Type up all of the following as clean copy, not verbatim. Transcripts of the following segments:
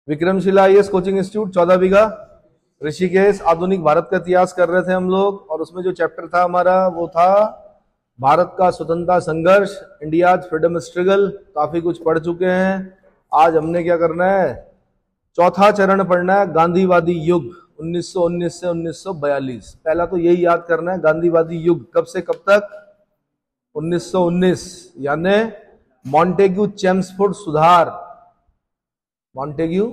Vikramshila IAS coaching institute 14 बीघा ऋषिकेश। आधुनिक भारत का इतिहास कर रहे थे हम लोग, और उसमें जो चैप्टर था हमारा वो था भारत का स्वतंत्रता संघर्ष, इंडिया फ्रीडम स्ट्रगल। काफी कुछ पढ़ चुके हैं। आज हमने क्या करना है, चौथा चरण पढ़ना है, गांधीवादी युग 1919 से 1942। पहला तो यही याद करना है, गांधीवादी युग कब से कब तक, 1919, यानी मॉन्टेग्यू चेम्सफोर्ड सुधार, मॉन्टेग्यू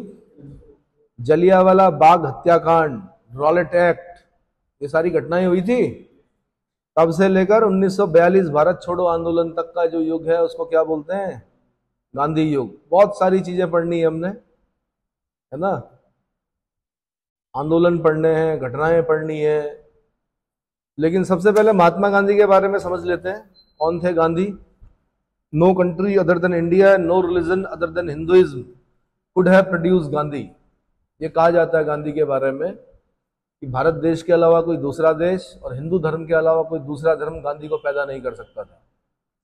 जलियांवाला बाग हत्याकांड, रॉलेट एक्ट, ये सारी घटनाएं हुई थी। तब से लेकर 1942 भारत छोड़ो आंदोलन तक का जो युग है उसको क्या बोलते हैं, गांधी युग। बहुत सारी चीजें पढ़नी है हमने, है ना, आंदोलन पढ़ने हैं, घटनाएं पढ़नी है। लेकिन सबसे पहले महात्मा गांधी के बारे में समझ लेते हैं। कौन थे Gandhi? No country other than India, no religion other than Hinduism could have produce Gandhi. ये कहा जाता है गांधी के बारे में कि भारत देश के अलावा कोई दूसरा देश और हिंदू धर्म के अलावा कोई दूसरा धर्म गांधी को पैदा नहीं कर सकता था।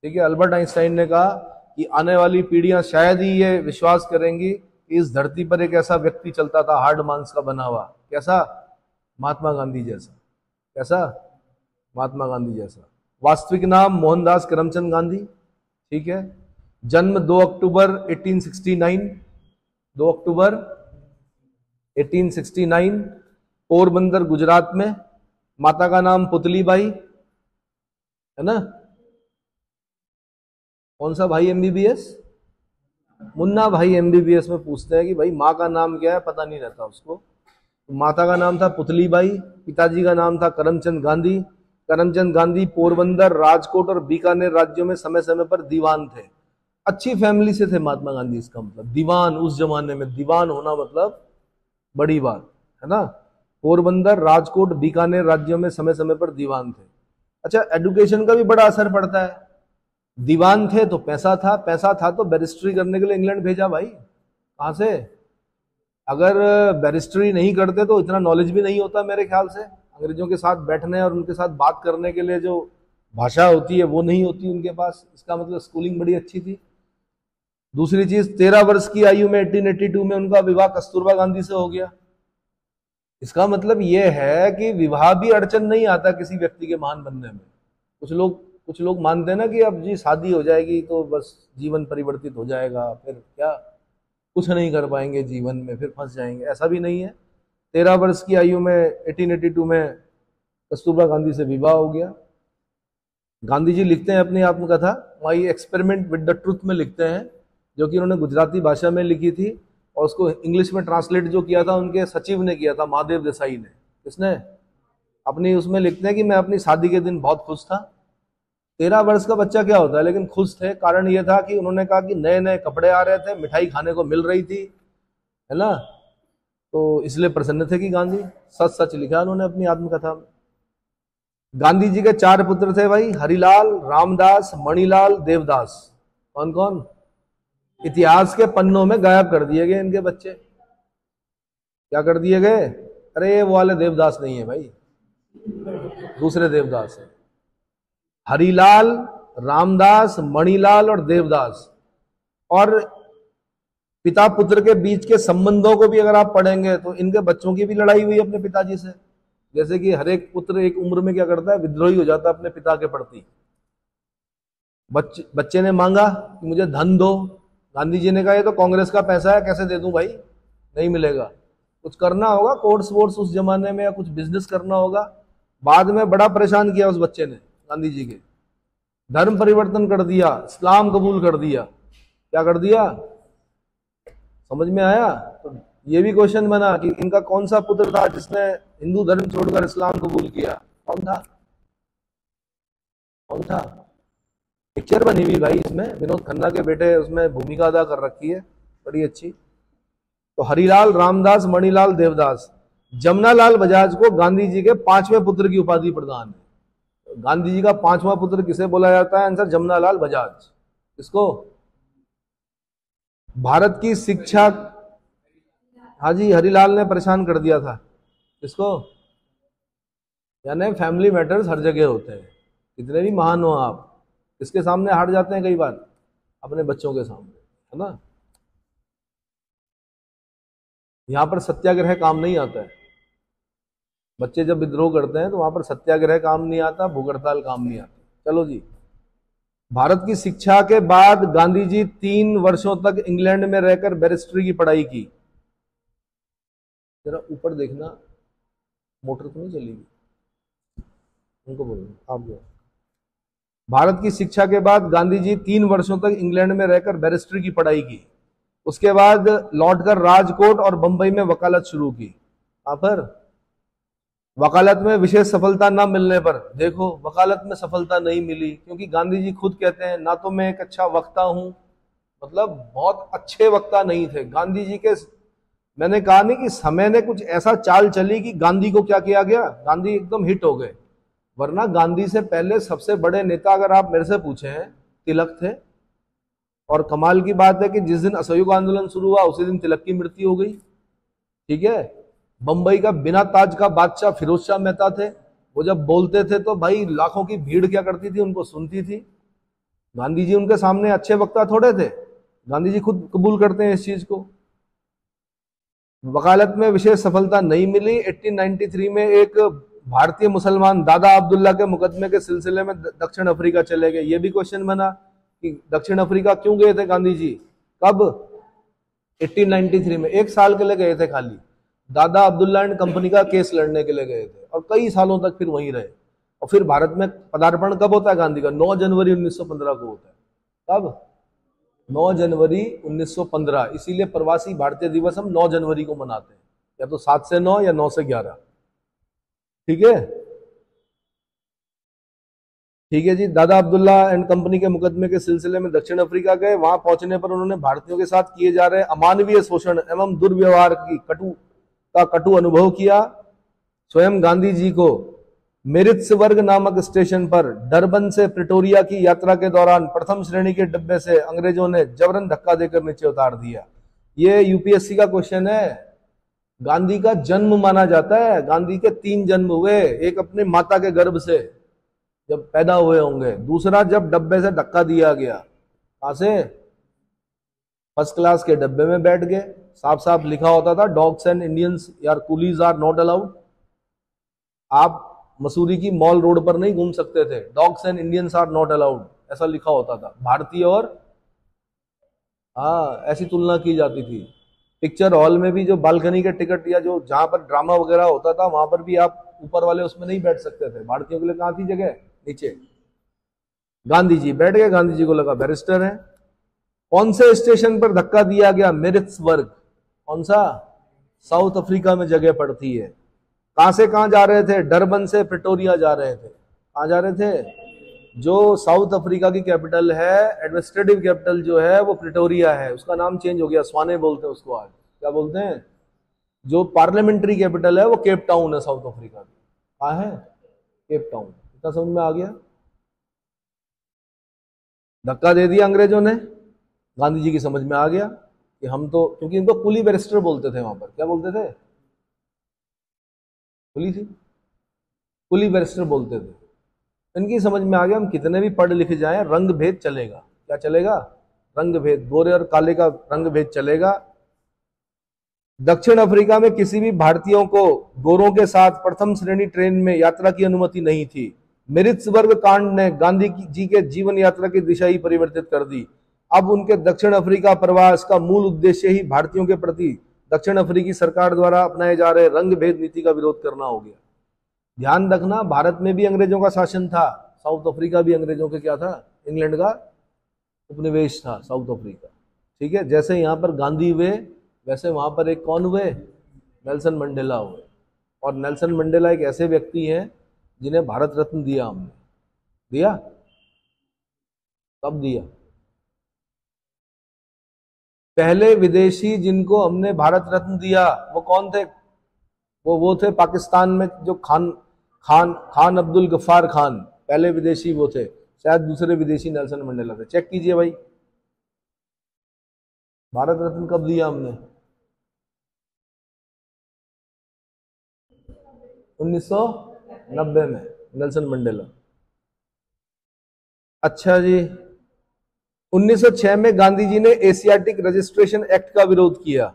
ठीक है, अल्बर्ट आइंस्टाइन ने कहा कि आने वाली पीढ़ियां शायद ही ये विश्वास करेंगी कि इस धरती पर एक ऐसा व्यक्ति चलता था हार्ड मांस का बना हुआ। कैसा? महात्मा गांधी जैसा। कैसा? महात्मा गांधी जैसा। वास्तविक नाम मोहनदास करमचंद गांधी। ठीक है, जन्म 2 अक्टूबर 1869, 2 अक्टूबर 1869, पोरबंदर गुजरात में। माता का नाम पुतलीबाई, है ना। कौन सा भाई एमबीबीएस? मुन्ना भाई एमबीबीएस में पूछते हैं कि भाई माँ का नाम क्या है, पता नहीं रहता उसको। तो माता का नाम था पुतलीबाई, पिताजी का नाम था करमचंद गांधी। करमचंद गांधी पोरबंदर, राजकोट और बीकानेर राज्यों में समय समय पर दीवान थे। अच्छी फैमिली से थे महात्मा गांधी, इसका मतलब दीवान। उस जमाने में दीवान होना मतलब बड़ी बात है ना। पोरबंदर, राजकोट, बीकानेर राज्यों में समय समय पर दीवान थे। अच्छा, एजुकेशन का भी बड़ा असर पड़ता है। दीवान थे तो पैसा था, पैसा था तो बैरिस्ट्री करने के लिए इंग्लैंड भेजा भाई। कहां से? अगर बैरिस्ट्री नहीं करते तो इतना नॉलेज भी नहीं होता मेरे ख्याल से। अंग्रेजों के साथ बैठने और उनके साथ बात करने के लिए जो भाषा होती है वो नहीं होती उनके पास। इसका मतलब स्कूलिंग बड़ी अच्छी थी। दूसरी चीज, 13 वर्ष की आयु में 1882 में उनका विवाह कस्तूरबा गांधी से हो गया। इसका मतलब यह है कि विवाह भी अड़चन नहीं आता किसी व्यक्ति के महान बनने में। कुछ लोग मानते हैं ना कि अब जी शादी हो जाएगी तो बस जीवन परिवर्तित हो जाएगा, फिर क्या कुछ नहीं कर पाएंगे जीवन में, फिर फंस जाएंगे। ऐसा भी नहीं है। 13 वर्ष की आयु में 1882 में कस्तूरबा गांधी से विवाह हो गया। गांधी जी लिखते हैं अपनी आत्मकथा my experiment with the truth में लिखते हैं, जो कि उन्होंने गुजराती भाषा में लिखी थी, और उसको इंग्लिश में ट्रांसलेट जो किया था उनके सचिव ने किया था, महादेव देसाई ने। किसने? अपनी उसमें लिखते हैं कि मैं अपनी शादी के दिन बहुत खुश था। 13 वर्ष का बच्चा क्या होता है, लेकिन खुश थे। कारण यह था कि उन्होंने कहा कि नए नए कपड़े आ रहे थे, मिठाई खाने को मिल रही थी, है ना, तो इसलिए प्रसन्न थे कि गांधी। सच सच लिखा उन्होंने अपनी आत्मकथा में। गांधी जी के 4 पुत्र थे भाई, हरिलाल, रामदास, मणिलाल, देवदास। कौन कौन? इतिहास के पन्नों में गायब कर दिए गए इनके बच्चे। क्या कर दिए गए? अरे वो वाले देवदास नहीं है भाई, दूसरे देवदास है। हरिलाल, रामदास, मणिलाल और देवदास। और पिता पुत्र के बीच के संबंधों को भी अगर आप पढ़ेंगे तो इनके बच्चों की भी लड़ाई हुई अपने पिताजी से। जैसे कि हर एक पुत्र एक उम्र में क्या करता है, विद्रोही हो जाता है अपने पिता के प्रति। बच्चे ने मांगा कि मुझे धन दो, गांधी जी ने कहा ये तो कांग्रेस का पैसा है, कैसे दे दूं भाई, नहीं मिलेगा। कुछ करना होगा, कोर्स वोर्स उस जमाने में, या कुछ बिजनेस करना होगा। बाद में बड़ा परेशान किया उस बच्चे ने गांधी जी के, धर्म परिवर्तन कर दिया, इस्लाम कबूल कर दिया। क्या कर दिया? समझ में आया? तो ये भी क्वेश्चन बना कि इनका कौन सा पुत्र था जिसने हिंदू धर्म छोड़कर इस्लाम कबूल किया? कौन था? कौन था? पिक्चर बनी हुई भाई इसमें, विनोद खन्ना के बेटे उसमें भूमिका अदा कर रखी है, बड़ी अच्छी। तो हरिलाल, रामदास, मणिलाल, देवदास। जमनालाल बजाज को गांधी जी के 5वें पुत्र की उपाधि प्रदान है। गांधी जी का 5वां पुत्र किसे बोला जाता है? आंसर जमनालाल बजाज। इसको भारत की शिक्षा, हाँ जी, हरिलाल ने परेशान कर दिया था। इसको, यानी फैमिली मैटर्स हर जगह होते हैं, कितने भी महान हो आप, इसके सामने हार जाते हैं कई बार, अपने बच्चों के सामने, है ना। यहां पर सत्याग्रह काम नहीं आता है। बच्चे जब विद्रोह करते हैं तो वहां पर सत्याग्रह काम नहीं आता, भूख हड़ताल काम नहीं आता। चलो जी, भारत की शिक्षा के बाद गांधी जी 3 वर्षों तक इंग्लैंड में रहकर बैरिस्ट्री की पढ़ाई की। जरा ऊपर देखना, मोटर तो नहीं चलेगी, उनको बोलो आप जो। भारत की शिक्षा के बाद गांधी जी 3 वर्षों तक इंग्लैंड में रहकर बैरिस्ट्री की पढ़ाई की। उसके बाद लौटकर राजकोट और बंबई में वकालत शुरू की। पर वकालत में विशेष सफलता न मिलने पर, देखो वकालत में सफलता नहीं मिली क्योंकि गांधी जी खुद कहते हैं ना तो मैं एक अच्छा वक्ता हूं, मतलब बहुत अच्छे वक्ता नहीं थे गांधी जी के। मैंने कहा नहीं कि समय ने कुछ ऐसा चाल चली कि गांधी को क्या किया गया, गांधी एकदम हिट हो गए। वरना गांधी से पहले सबसे बड़े नेता अगर आप मेरे से पूछे हैं, तिलक थे। और कमाल की बात है कि जिस दिन असहयोग आंदोलन शुरू हुआ उसी दिन तिलक की मृत्यु हो गई। ठीक है, बंबई का बिना ताज का बादशाह फिरोज शाह मेहता थे। वो जब बोलते थे तो भाई लाखों की भीड़ क्या करती थी, उनको सुनती थी। गांधी जी उनके सामने अच्छे वक्ता थोड़े थे, गांधी जी खुद कबूल करते हैं इस चीज को। वकालत में विशेष सफलता नहीं मिली। 1893 में एक भारतीय मुसलमान दादा अब्दुल्ला के मुकदमे के सिलसिले में दक्षिण अफ्रीका चले गए। ये भी क्वेश्चन बना कि दक्षिण अफ्रीका क्यों गए थे गांधी जी, कब? 1893 में, 1 साल के लिए गए थे खाली। दादा अब्दुल्ला एंड कंपनी का केस लड़ने के लिए गए थे और कई सालों तक फिर वहीं रहे। और फिर भारत में पदार्पण कब होता है गांधी का? 9 जनवरी 1915 को होता है। कब? 9 जनवरी 1915। इसीलिए प्रवासी भारतीय दिवस हम 9 जनवरी को मनाते हैं, या तो 7 से 9 या 9 से 11। ठीक है, ठीक है जी। दादा अब्दुल्ला एंड कंपनी के मुकदमे के सिलसिले में दक्षिण अफ्रीका गए। वहां पहुंचने पर उन्होंने भारतीयों के साथ किए जा रहे अमानवीय शोषण एवं दुर्व्यवहार की कटु अनुभव किया। स्वयं गांधी जी को मेरित्सबर्ग नामक स्टेशन पर डरबन से प्रिटोरिया की यात्रा के दौरान प्रथम श्रेणी के डिब्बे से अंग्रेजों ने जबरन धक्का देकर नीचे उतार दिया। ये यूपीएससी का क्वेश्चन है। गांधी का जन्म माना जाता है, गांधी के 3 जन्म हुए। एक अपने माता के गर्भ से जब पैदा हुए होंगे, दूसरा जब डब्बे से धक्का दिया गया। कहां से? फर्स्ट क्लास के डब्बे में बैठ गए। साफ साफ लिखा होता था डॉग्स एंड इंडियंस यार कूलीज आर नॉट अलाउड। आप मसूरी की मॉल रोड पर नहीं घूम सकते थे, dogs and Indians are not allowed ऐसा लिखा होता था। भारतीय और हाँ, ऐसी तुलना की जाती थी। पिक्चर हॉल में भी जो बालकनी के टिकट या जो जहां पर ड्रामा वगैरह होता था वहां पर भी आप ऊपर वाले उसमें नहीं बैठ सकते थे। भारतीयों के लिए कहां थी जगह? नीचे। गांधी जी बैठ गए, गांधी जी को लगा बैरिस्टर है। कौन से स्टेशन पर धक्का दिया गया? मेरित्सबर्ग। कौन सा? साउथ अफ्रीका में जगह पड़ती है। कहां से कहां जा रहे थे? डरबन से प्रिटोरिया जा रहे थे। कहां जा रहे थे? जो साउथ अफ्रीका की कैपिटल है, एडमिनिस्ट्रेटिव कैपिटल जो है वो प्रिटोरिया है। उसका नाम चेंज हो गया, स्वाने बोलते हैं उसको आज। क्या बोलते हैं? जो पार्लियामेंट्री कैपिटल है वो केप टाउन है साउथ अफ्रीका की। कहां है? Cape Town. इतना समझ में आ गया? धक्का दे दिया अंग्रेजों ने, गांधी जी की समझ में आ गया कि हम तो, क्योंकि इनको कुली बैरिस्टर बोलते थे वहां पर। क्या बोलते थे? कुली थी, कुली बैरिस्टर बोलते थे। इनकी समझ में आ गया हम कितने भी पढ़ लिखे जाएं, रंग भेद चलेगा। क्या चलेगा? रंग भेद, गोरे और काले का रंग भेद चलेगा। दक्षिण अफ्रीका में किसी भी भारतीयों को गोरों के साथ प्रथम श्रेणी ट्रेन में यात्रा की अनुमति नहीं थी। मेरित्सबर्ग कांड ने गांधी जी के जीवन यात्रा की दिशा ही परिवर्तित कर दी। अब उनके दक्षिण अफ्रीका प्रवास का मूल उद्देश्य ही भारतीयों के प्रति दक्षिण अफ्रीकी सरकार द्वारा अपनाए जा रहे रंग भेद नीति का विरोध करना हो गया। ध्यान रखना, भारत में भी अंग्रेजों का शासन था, साउथ अफ्रीका भी अंग्रेजों के क्या था? इंग्लैंड का उपनिवेश था साउथ अफ्रीका। ठीक है, जैसे यहां पर गांधी हुए वैसे वहां पर एक कौन हुए? नेल्सन मंडेला हुए। और नेल्सन मंडेला एक ऐसे व्यक्ति हैं जिन्हें भारत रत्न दिया हमने। दिया? कब दिया? पहले विदेशी जिनको हमने भारत रत्न दिया वो कौन थे? वो थे पाकिस्तान में जो खान अब्दुल गफ्फार खान, पहले विदेशी वो थे। शायद दूसरे विदेशी नेल्सन मंडेला थे। चेक कीजिए भाई, भारत रत्न कब दिया हमने? 1990 में, नेल्सन मंडेला। अच्छा जी, 1906 में गांधी जी ने एशियाटिक रजिस्ट्रेशन एक्ट का विरोध किया।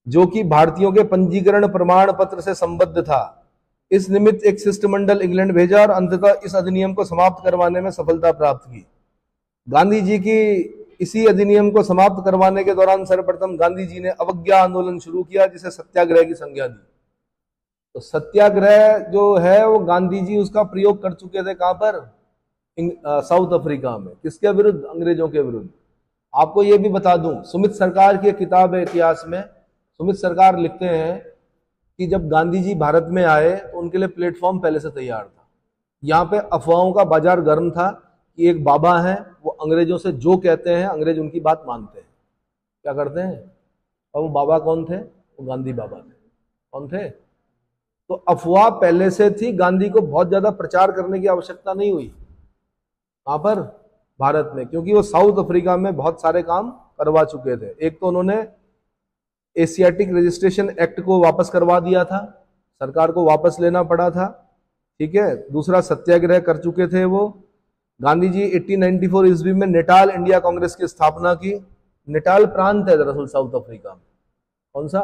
जो कि भारतीयों के पंजीकरण प्रमाण पत्र से संबद्ध था। इस निमित्त एक शिष्टमंडल इंग्लैंड भेजा और अंततः इस अधिनियम को समाप्त करवाने में सफलता प्राप्त की। गांधी जी की इसी अधिनियम को समाप्त करवाने के दौरान सर्वप्रथम गांधी जी ने अवज्ञा आंदोलन शुरू किया, जिसे सत्याग्रह की संज्ञा दी। तो सत्याग्रह जो है वो गांधी जी उसका प्रयोग कर चुके थे, कहां पर? साउथ अफ्रीका में। किसके विरुद्ध? अंग्रेजों के विरुद्ध। आपको ये भी बता दूं, सुमित सरकार की एक किताब है इतिहास में, सुमित सरकार लिखते हैं कि जब गांधी जी भारत में आए तो उनके लिए प्लेटफॉर्म पहले से तैयार था। यहाँ पे अफवाहों का बाजार गर्म था कि एक बाबा है, वो अंग्रेजों से जो कहते हैं अंग्रेज उनकी बात मानते हैं। क्या करते हैं? और वो बाबा कौन थे? वो गांधी बाबा थे। कौन थे? तो अफवाह पहले से थी, गांधी को बहुत ज्यादा प्रचार करने की आवश्यकता नहीं हुई। कहां पर? भारत में, क्योंकि वो साउथ अफ्रीका में बहुत सारे काम करवा चुके थे। एक तो उन्होंने एशियाटिक रजिस्ट्रेशन एक्ट को वापस करवा दिया था, सरकार को वापस लेना पड़ा था, ठीक है। दूसरा, सत्याग्रह कर चुके थे वो। गांधी जी 1894 ईस्वी में नेटाल इंडिया कांग्रेस की स्थापना की। नेटाल प्रांत है दरअसल साउथ अफ्रीका में। कौन सा?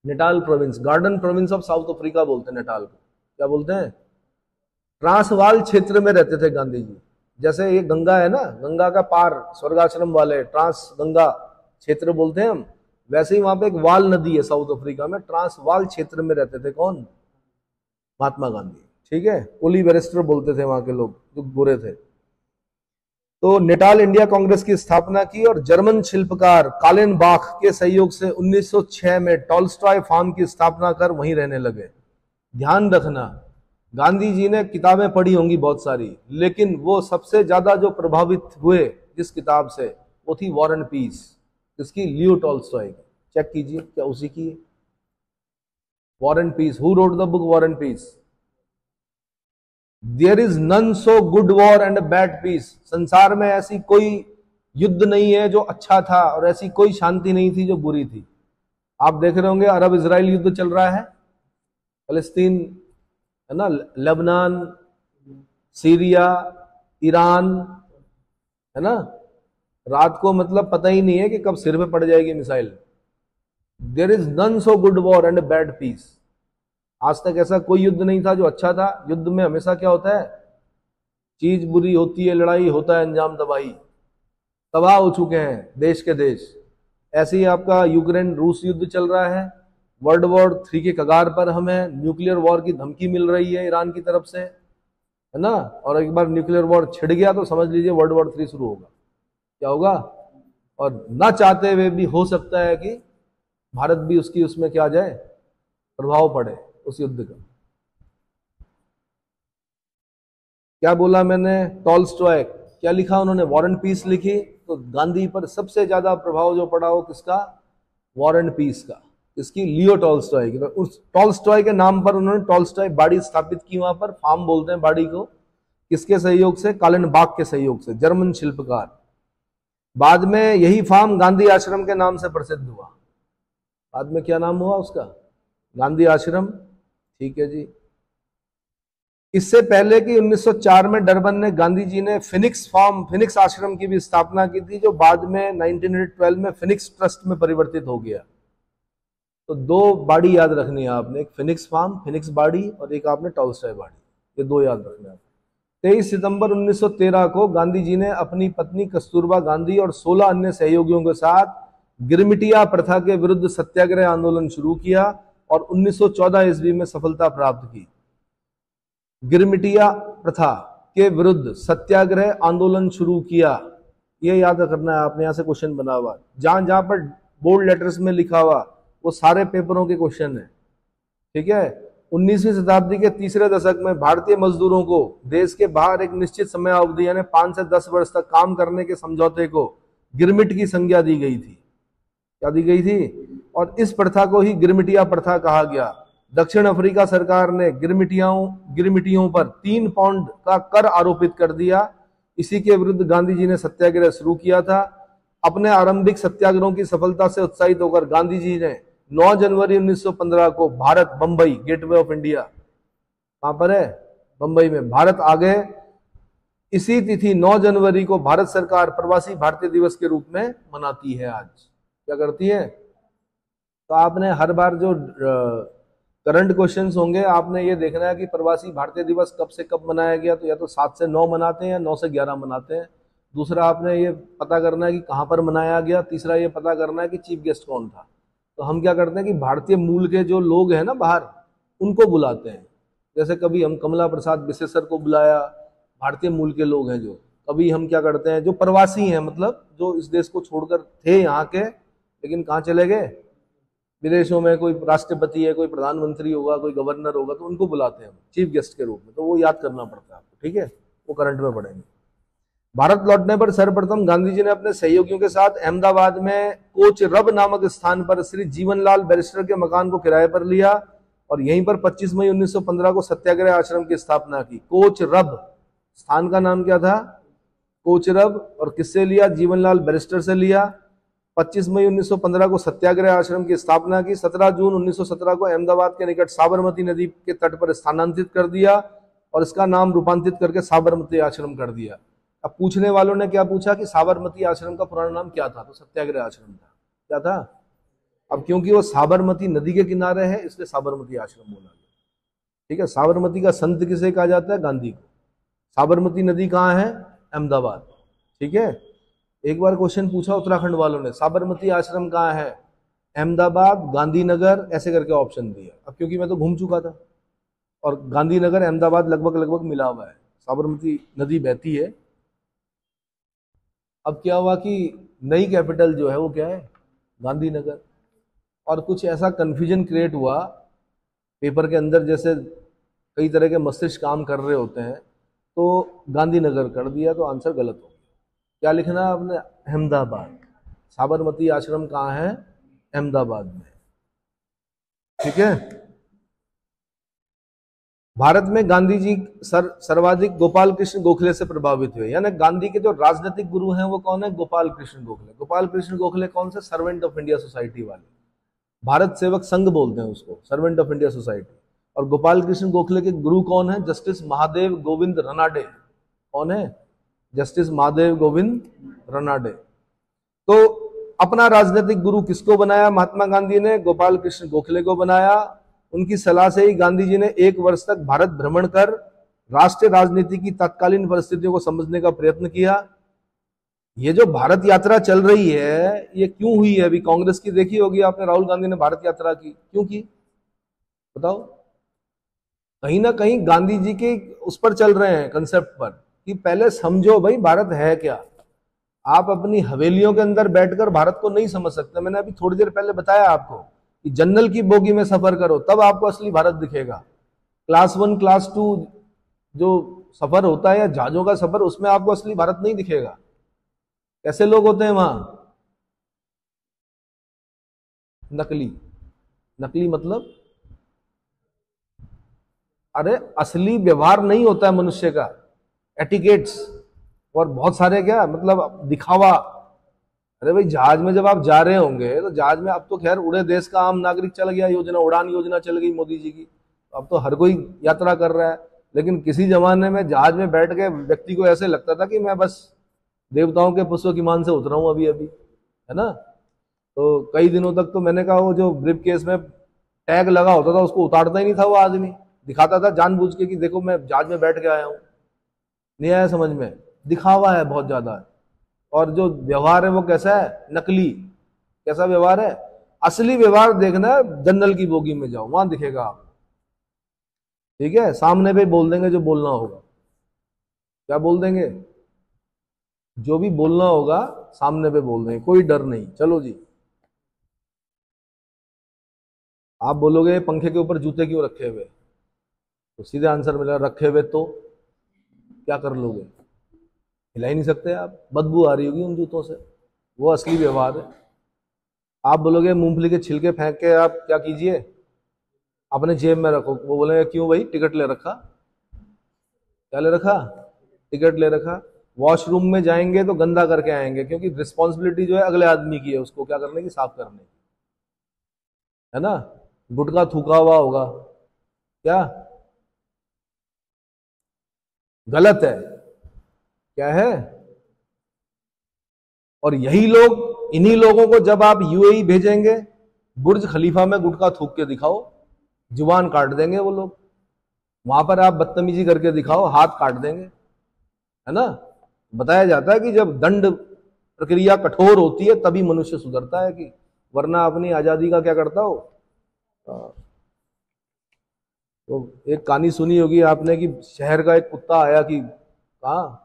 Natal province, garden province of south Africa बोलते हैं नेटाल को। क्या बोलते हैं? ट्रांसवाल क्षेत्र में रहते थे गांधी जी। जैसे ये गंगा है ना, गंगा का पार स्वर्गाश्रम वाले ट्रांस गंगा क्षेत्र बोलते हैं हम, वैसे ही वहां पे एक वाल नदी है साउथ अफ्रीका में, ट्रांसवाल क्षेत्र में रहते थे। कौन? महात्मा गांधी, ठीक है। ओली बैरिस्टर बोलते थे वहां के लोग जो गोरे थे। तो नेटाल इंडिया कांग्रेस की स्थापना की और जर्मन शिल्पकार कालेनबाख के सहयोग से 1906 में टॉलस्टॉय फार्म की स्थापना कर वहीं रहने लगे। ध्यान रखना, गांधी जी ने किताबें पढ़ी होंगी बहुत सारी, लेकिन वो सबसे ज्यादा जो प्रभावित हुए जिस किताब से, वो थी वॉर एंड पीस। किसकी? लियो टॉलस्टॉय की। चेक कीजिए, क्या उसी की है? War and peace. Who wrote the book war and peace? There is none so good war and bad peace. संसार में ऐसी कोई युद्ध नहीं है जो अच्छा था, और ऐसी कोई शांति नहीं थी जो बुरी थी। आप देख रहे होंगे अरब इजराइल युद्ध चल रहा है, फलस्तीन है ना, लेबनान, सीरिया, ईरान, है ना। रात को मतलब पता ही नहीं है कि कब सिर पे पड़ जाएगी missile. There is none so good war and bad peace. आज तक ऐसा कोई युद्ध नहीं था जो अच्छा था। युद्ध में हमेशा क्या होता है? चीज बुरी होती है, लड़ाई होता है अंजाम तबाही। तबाह हो चुके हैं देश के देश। ऐसे ही आपका यूक्रेन रूस युद्ध चल रहा है, वर्ल्ड वॉर 3 के कगार पर हम हैं, न्यूक्लियर वॉर की धमकी मिल रही है ईरान की तरफ से, है ना। और एक बार न्यूक्लियर वॉर छिड़ गया तो समझ लीजिए वर्ल्ड वॉर 3 शुरू होगा। क्या होगा? और ना चाहते हुए भी हो सकता है कि भारत भी उसकी उसमें क्या जाए, प्रभाव पड़े उस युद्ध का। क्या बोला मैंने? टॉलस्टॉय क्या लिखा उन्होंने? वॉर एंड पीस लिखी। तो गांधी पर सबसे ज्यादा प्रभाव जो पड़ा वो किसका? वॉर एंड पीस का। इसकी? लियो टॉलस्टॉय की। उस टॉलस्टॉय के नाम पर उन्होंने टॉलस्टॉय बाड़ी स्थापित की, वहां पर फार्म बोलते हैं बाड़ी को। किसके सहयोग से? कालेनबाख के सहयोग से, जर्मन शिल्पकार। बाद में यही फार्म गांधी आश्रम के नाम से प्रसिद्ध हुआ। बाद में क्या नाम हुआ उसका? गांधी आश्रम, ठीक है जी। इससे पहले कि 1904 में डरबन में गांधी जी ने फिनिक्स आश्रम की भी स्थापना की थी, जो बाद में 1912 में फिनिक्स ट्रस्ट में परिवर्तित हो गया। तो 2 बाड़ी याद रखनी है आपने, एक फिनिक्स फार्म, फिनिक्स बाड़ी, और एक आपने टॉलस्टॉय बाड़ी। ये 2 याद रखना है। 23 सितंबर 1913 को गांधी जी ने अपनी पत्नी कस्तूरबा गांधी और 16 अन्य सहयोगियों के साथ गिरमिटिया प्रथा के विरुद्ध सत्याग्रह आंदोलन शुरू किया और 1914 ईस्वी में सफलता प्राप्त की। गिरमिटिया प्रथा के विरुद्ध सत्याग्रह आंदोलन शुरू किया, यह याद रखना है आपने। यहां से क्वेश्चन बना हुआ, जहां जहां पर बोल्ड लेटर्स में लिखा हुआ वो सारे पेपरों के क्वेश्चन है, ठीक है। 19वीं शताब्दी के तीसरे दशक में भारतीय मजदूरों को देश के बाहर एक निश्चित समय अवधि यानी 5 से 10 वर्ष तक काम करने के समझौते को गिरमिट की संज्ञा दी गई थी। क्या दी गई थी? और इस प्रथा को ही गिरमिटिया प्रथा कहा गया। दक्षिण अफ्रीका सरकार ने गिरमिटियों पर 3 पाउंड का कर आरोपित कर दिया। इसी के विरुद्ध गांधी जी ने सत्याग्रह शुरू किया था। अपने आरंभिक सत्याग्रहों की सफलता से उत्साहित होकर गांधी जी ने 9 जनवरी 1915 को Bharat Bombay, gateway of India, कहां पर है? बंबई में, भारत आ गए। इसी तिथि 9 जनवरी को भारत सरकार प्रवासी भारतीय दिवस के रूप में मनाती है। आज क्या करती है? तो आपने हर बार जो करंट क्वेश्चंस होंगे आपने ये देखना है कि प्रवासी भारतीय दिवस कब से कब मनाया गया, तो या तो 7 से 9 मनाते हैं या 9 से 11 मनाते हैं। दूसरा आपने ये पता करना है कि कहाँ पर मनाया गया। तीसरा ये पता करना है कि चीफ गेस्ट कौन था। तो हम क्या करते हैं कि भारतीय मूल के जो लोग हैं ना बाहर, उनको बुलाते हैं। जैसे कभी हम कमला प्रसाद बिसेसर को बुलाया, भारतीय मूल के लोग हैं जो। कभी हम क्या करते हैं, जो प्रवासी हैं, मतलब जो इस देश को छोड़कर थे यहाँ के लेकिन कहाँ चले गए, विदेशों में, कोई राष्ट्रपति है, कोई प्रधानमंत्री होगा, कोई गवर्नर होगा, तो उनको बुलाते हैं हम चीफ गेस्ट के रूप में। तो वो याद करना पड़ता है आपको, ठीक है, वो करंट में पढ़ेंगे। भारत लौटने पर सर्वप्रथम गांधी जी ने अपने सहयोगियों के साथ अहमदाबाद में कोच रब नामक स्थान पर श्री जीवनलाल बैरिस्टर के मकान को किराए पर लिया और यहीं पर 25 मई 1915 को सत्याग्रह आश्रम की स्थापना की। कोच रब, स्थान का नाम क्या था, कोच रब, और किससे लिया, जीवनलाल बैरिस्टर से लिया। 25 मई 1915 को सत्याग्रह आश्रम की स्थापना की। 17 जून 1917 को अहमदाबाद के निकट साबरमती नदी के तट पर स्थानांतरित कर दिया और इसका नाम रूपांतरित करके साबरमती आश्रम कर दिया। अब पूछने वालों ने क्या पूछा कि साबरमती आश्रम का पुराना नाम क्या था, तो सत्याग्रह आश्रम था। क्या था? अब क्योंकि वो साबरमती नदी के किनारे है इसलिए साबरमती आश्रम बोला गया। ठीक है, साबरमती का संत किसे कहा जाता है, गांधी को। साबरमती नदी कहाँ है, अहमदाबाद। ठीक है, एक बार क्वेश्चन पूछा उत्तराखंड वालों ने, साबरमती आश्रम कहाँ है, अहमदाबाद, गांधीनगर, ऐसे करके ऑप्शन दिया। अब क्योंकि मैं तो घूम चुका था और गांधीनगर अहमदाबाद लगभग मिला हुआ है, साबरमती नदी बहती है। अब क्या हुआ कि नई कैपिटल जो है वो क्या है, गांधीनगर। और कुछ ऐसा कंफ्यूजन क्रिएट हुआ पेपर के अंदर, जैसे कई तरह के मस्तिष्क काम कर रहे होते हैं, तो गांधीनगर कर दिया, तो आंसर गलत हो गया। क्या लिखना है आपने, अहमदाबाद। साबरमती आश्रम कहाँ है, अहमदाबाद में। ठीक है, भारत में गांधी जी सर्वाधिक गोपाल कृष्ण गोखले से प्रभावित हुए, यानी गांधी के जो राजनीतिक गुरु हैं वो कौन है, गोपाल कृष्ण गोखले। गोपाल कृष्ण गोखले कौन से, सर्वेंट ऑफ इंडिया सोसाइटी वाले, भारत सेवक संघ बोलते हैं उसको, सर्वेंट ऑफ इंडिया सोसाइटी। और गोपाल कृष्ण गोखले के गुरु कौन है, जस्टिस महादेव गोविंद रनाडे। कौन है, जस्टिस महादेव गोविंद रनाडे। तो अपना राजनीतिक गुरु किसको बनाया महात्मा गांधी ने, गोपाल कृष्ण गोखले को बनाया। उनकी सलाह से ही गांधी जी ने 1 वर्ष तक भारत भ्रमण कर राष्ट्रीय राजनीति की तत्कालीन परिस्थितियों को समझने का प्रयत्न किया। ये जो भारत यात्रा चल रही है ये क्यों हुई है, अभी कांग्रेस की देखी होगी आपने, राहुल गांधी ने भारत यात्रा की, क्यों की बताओ। कहीं ना कहीं गांधी जी के उस पर चल रहे हैं, कंसेप्ट पर, कि पहले समझो भाई भारत है क्या। आप अपनी हवेलियों के अंदर बैठकर भारत को नहीं समझ सकते। मैंने अभी थोड़ी देर पहले बताया आपको कि जनरल की बोगी में सफर करो तब आपको असली भारत दिखेगा। क्लास 1 क्लास 2 जो सफर होता है या जहाजों का सफर, उसमें आपको असली भारत नहीं दिखेगा। कैसे लोग होते हैं वहां, नकली। नकली मतलब, अरे असली व्यवहार नहीं होता है मनुष्य का, एटिकेट्स और बहुत सारे क्या मतलब दिखावा। अरे भाई जहाज में जब आप जा रहे होंगे तो जहाज में, अब तो खैर उड़े देश का आम नागरिक चल गया, योजना उड़ान योजना चल गई मोदी जी की, अब तो हर कोई यात्रा कर रहा है। लेकिन किसी जमाने में जहाज में बैठ के व्यक्ति को ऐसे लगता था कि मैं बस देवताओं के पुष्प विमान से उतरा हूं अभी अभी, है ना। तो कई दिनों तक तो मैंने कहा वो जो ब्रीफ केस में टैग लगा होता था उसको उतारता ही नहीं था वो आदमी, दिखाता था जानबूझ के कि देखो मैं जहाज में बैठ के आया हूं। नहीं आया समझ में, दिखावा है बहुत ज्यादा। और जो व्यवहार है वो कैसा है, नकली। कैसा व्यवहार है, असली व्यवहार देखना है जनरल की बोगी में जाओ, वहां दिखेगा आपको। ठीक है, सामने पे बोल देंगे जो बोलना होगा। क्या बोल देंगे, जो भी बोलना होगा सामने पे बोल देंगे, कोई डर नहीं। चलो जी, आप बोलोगे पंखे के ऊपर जूते क्यों रखे हुए, तो सीधे आंसर मिलेगा रखे हुए तो क्या कर लोगे, हिला ही नहीं सकते आप, बदबू आ रही होगी उन जूतों से, वो असली व्यवहार है। आप बोलोगे मूंगफली के छिलके फेंक के आप क्या कीजिए, अपने जेब में रखो, वो बोलेंगे क्यों भाई, टिकट ले रखा। क्या ले रखा, टिकट ले रखा। वॉशरूम में जाएंगे तो गंदा करके आएंगे, क्योंकि रिस्पॉन्सिबिलिटी जो है अगले आदमी की है, उसको क्या करने की, साफ करने की, है ना। गुटखा थूका हुआ होगा, क्या गलत है, क्या है। और यही लोग, इन्हीं लोगों को जब आप यूएई भेजेंगे बुर्ज खलीफा में गुटखा थूक के दिखाओ, जुबान काट देंगे वो लोग। वहां पर आप बदतमीजी करके दिखाओ, हाथ काट देंगे, है ना। बताया जाता है कि जब दंड प्रक्रिया कठोर होती है तभी मनुष्य सुधरता है, कि वरना अपनी आजादी का क्या करता हो। तो एक कहानी सुनी होगी आपने कि शहर का एक कुत्ता आया, कि कहा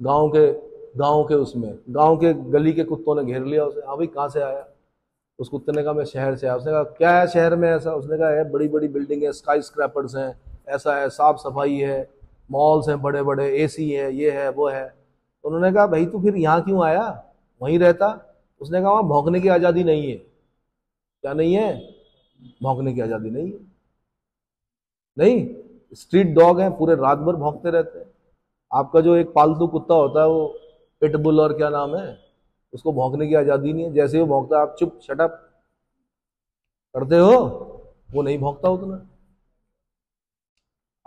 गांव के उसमें गांव के गली के कुत्तों ने घेर लिया उसे। हाँ भाई कहाँ से आया? उस कुत्ते ने कहा मैं शहर से आया। उसने कहा क्या है शहर में ऐसा? उसने कहा है बड़ी बड़ी बिल्डिंग है, स्काई स्क्रैपर्स हैं, ऐसा है, साफ सफाई है, मॉल्स हैं बड़े बड़े, एसी है, ये है वो है। तो उन्होंने कहा भाई तू फिर यहाँ क्यों आया, वहीं रहता। उसने कहा वहां भौंकने की आज़ादी नहीं है। क्या नहीं है? भौंकने की आज़ादी नहीं है। नहीं, स्ट्रीट डॉग हैं, पूरे रात भर भौंकते रहते हैं। आपका जो एक पालतू कुत्ता होता है वो पिटबुल और क्या नाम है, उसको भौंकने की आज़ादी नहीं है। जैसे ही वो भौंकता है आप चुप शटअप करते हो, वो नहीं भौंकता उतना,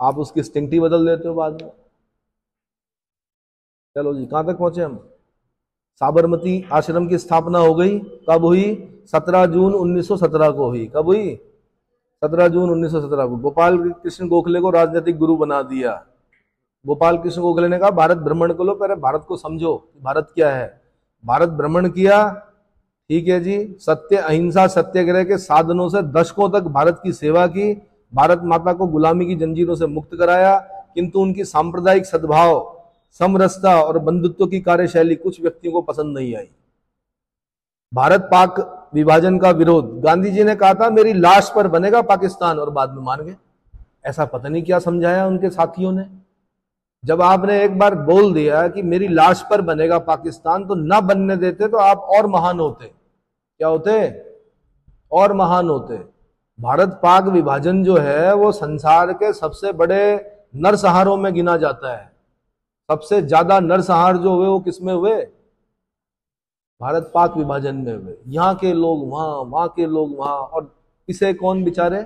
आप उसकी स्टिंगटी बदल देते हो बाद में। चलो जी, कहां तक पहुंचे हम? साबरमती आश्रम की स्थापना हो गई, कब हुई? 17 जून 1917 को हुई। कब हुई? 17 जून 1917 को। गोपाल कृष्ण गोखले को राजनीतिक गुरु बना दिया। गोपाल कृष्ण गोखले ने कहा भारत भ्रमण करो, पहले भारत को समझो भारत क्या है। भारत भ्रमण किया, ठीक है जी, सत्य अहिंसा सत्याग्रह के साधनों से दशकों तक भारत की सेवा की, भारत माता को गुलामी की जंजीरों से मुक्त कराया, किंतु उनकी सांप्रदायिक सद्भाव, समरसता और बंधुत्व की कार्यशैली कुछ व्यक्तियों को पसंद नहीं आई। भारत पाक विभाजन का विरोध, गांधी जी ने कहा था मेरी लाश पर बनेगा पाकिस्तान, और बाद में मान गए। ऐसा पता नहीं क्या समझाया उनके साथियों ने। जब आपने एक बार बोल दिया कि मेरी लाश पर बनेगा पाकिस्तान, तो ना बनने देते तो आप और महान होते। क्या होते? और महान होते। भारत पाक विभाजन जो है वो संसार के सबसे बड़े नरसंहारों में गिना जाता है। सबसे ज्यादा नरसंहार जो हुए वो किसमें हुए? भारत पाक विभाजन में हुए। यहाँ के लोग वहां, वहां के लोग वहां, और इसे कौन बेचारे?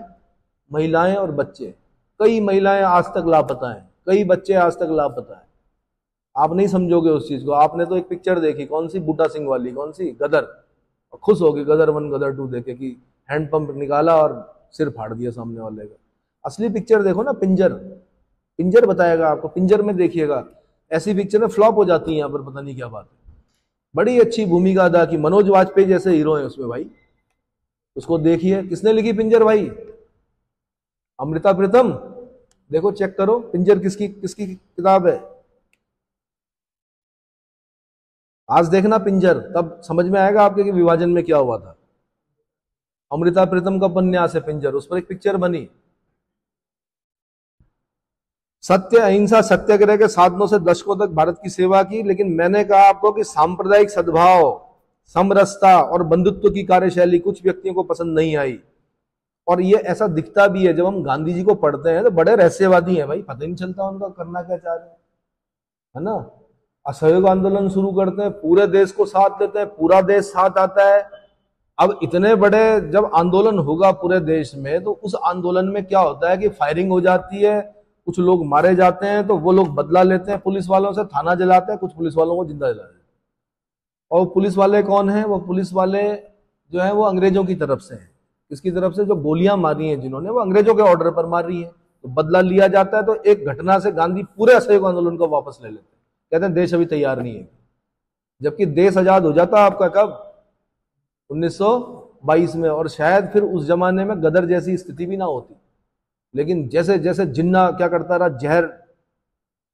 महिलाएं और बच्चे। कई महिलाएं आज तक लापता हैं, कई बच्चे आज तक लापता है। आप नहीं समझोगे उस चीज को। आपने तो एक पिक्चर देखी, कौन सी? बूटा सिंह वाली, कौन सी? गदर। खुश होगी गदर 1 गदर 2 देखे कि हैंडपंप निकाला और सिर फाड़ दिया सामने वाले का। असली पिक्चर देखो ना, पिंजर। पिंजर बताएगा आपको, पिंजर में देखिएगा। ऐसी पिक्चर में फ्लॉप हो जाती है यहाँ पर, पता नहीं क्या बात है। बड़ी अच्छी भूमिका अदा की, मनोज वाजपेयी जैसे हीरो है उसमें भाई। उसको देखिए। किसने लिखी पिंजर भाई? अमृता प्रीतम। देखो चेक करो पिंजर किसकी किसकी किताब है। आज देखना पिंजर, तब समझ में आएगा आपके कि विभाजन में क्या हुआ था। अमृता प्रीतम का उपन्यास है पिंजर, उस पर एक पिक्चर बनी। सत्य अहिंसा सत्याग्रह के साधनों से दशकों तक भारत की सेवा की, लेकिन मैंने कहा आपको कि सांप्रदायिक सद्भाव, समरसता और बंधुत्व की कार्यशैली कुछ व्यक्तियों को पसंद नहीं आई। और ये ऐसा दिखता भी है, जब हम गांधी जी को पढ़ते हैं तो बड़े रहस्यवादी हैं भाई, पता ही नहीं चलता उनका करना क्या चाह रहे हैं, है ना। असहयोग आंदोलन शुरू करते हैं, पूरे देश को साथ देते हैं, पूरा देश साथ आता है। अब इतने बड़े जब आंदोलन होगा पूरे देश में, तो उस आंदोलन में क्या होता है कि फायरिंग हो जाती है, कुछ लोग मारे जाते हैं, तो वो लोग बदला लेते हैं पुलिस वालों से, थाना जलाते हैं, कुछ पुलिस वालों को जिंदा जला देते हैं। और पुलिस वाले कौन है? वो पुलिस वाले जो है वो अंग्रेजों की तरफ से हैं। किसकी तरफ से? जो गोलियां मारी हैं जिन्होंने, वो अंग्रेजों के ऑर्डर पर मारी है। तो बदला लिया जाता है। तो एक घटना से गांधी पूरे असहयोग आंदोलन को वापस ले लेते हैं, कहते हैं देश अभी तैयार नहीं है। जबकि देश आजाद हो जाता आपका कब? 1922 में। और शायद फिर उस जमाने में गदर जैसी स्थिति भी ना होती, लेकिन जैसे जैसे जिन्ना क्या करता रहा, जहर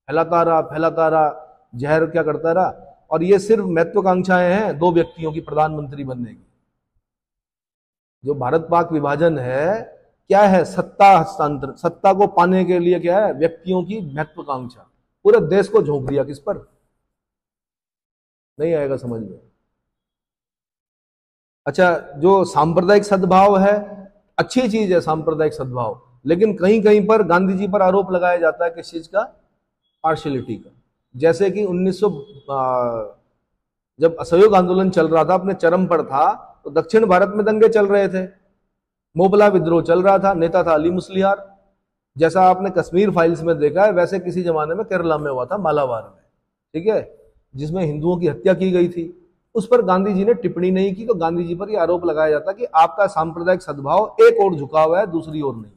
फैलाता रहा, जहर क्या करता रहा। और ये सिर्फ महत्वाकांक्षाएं हैं 2 व्यक्तियों की प्रधानमंत्री बनने की। जो भारत पाक विभाजन है क्या है? सत्ता हस्तांतरण, सत्ता को पाने के लिए क्या है? व्यक्तियों की महत्वाकांक्षा। पूरे देश को झोंक दिया किस पर? नहीं आएगा समझ में। अच्छा, जो सांप्रदायिक सद्भाव है, अच्छी चीज है सांप्रदायिक सद्भाव, लेकिन कहीं कहीं पर गांधी जी पर आरोप लगाया जाता है किस चीज का? पार्शियलिटी का। जैसे कि 1900 जब असहयोग आंदोलन चल रहा था, अपने चरम पर था, तो दक्षिण भारत में दंगे चल रहे थे, मोपला विद्रोह चल रहा था, नेता था अली मुस्लियार। जैसा आपने कश्मीर फाइल्स में देखा है, वैसे किसी जमाने में केरला में हुआ था, मालाबार में, ठीक है, जिसमें हिंदुओं की हत्या की गई थी। उस पर गांधी जी ने टिप्पणी नहीं की, तो गांधी जी पर यह आरोप लगाया जाता कि आपका सांप्रदायिक सद्भाव एक ओर झुका हुआ है, दूसरी ओर नहीं।